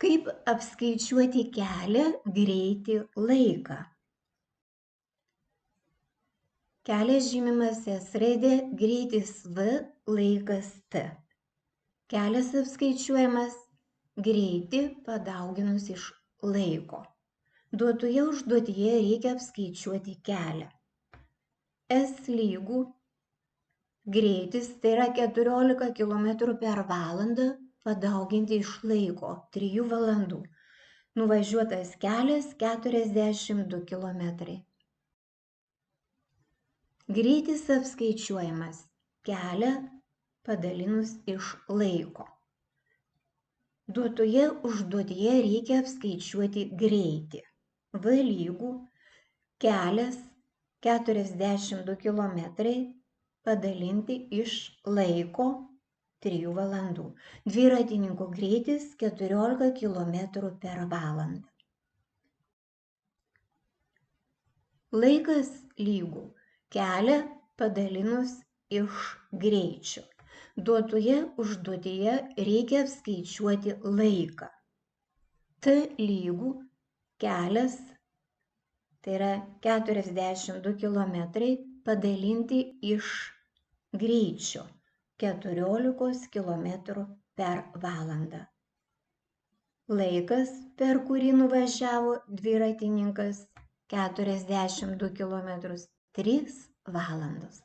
Kaip apskaičiuoti kelią, greitį, laiką? Kelias žymimas S raidė, greitis V, laikas T. Kelias apskaičiuojamas greitį padauginus iš laiko. Duotoje užduotyje reikia apskaičiuoti kelią. S lygų greitis, tai yra 14 km per valandą padauginti iš laiko 3 valandų. Nuvažiuotas kelias 42 km. Greitis apskaičiuojamas kelią padalinus iš laiko. Duotoje užduotyje reikia apskaičiuoti greitį. V lygų kelias 42 km padalinti iš laiko 3 valandų. Dviratininko greitis 14 km per valandą. Laikas lygų kelią padalinus iš greičio. Duotoje užduotyje reikia apskaičiuoti laiką. T lygų kelias, tai yra 42 km padalinti iš greičio 14 km per valandą. Laikas, per kurį nuvažiavo dviratininkas 42 km, 3 valandos.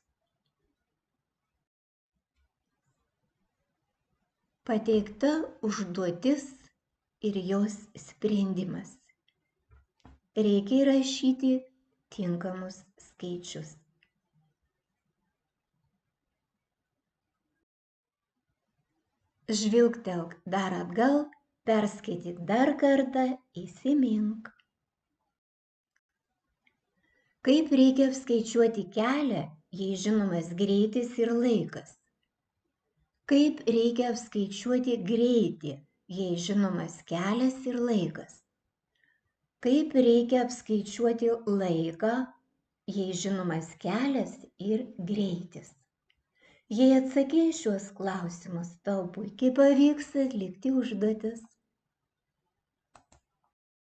Pateikta užduotis ir jos sprendimas. Reikia įrašyti tinkamus skaičius. Žvilgtelk dar atgal, perskaityk dar kartą, įsimink. Kaip reikia apskaičiuoti kelią, jei žinomas greitis ir laikas? Kaip reikia apskaičiuoti greitį, jei žinomas kelias ir laikas? Kaip reikia apskaičiuoti laiką, jei žinomas kelias ir greitis? Jei atsakei šiuos klausimus, tau puikiai pavyks atlikti užduotis.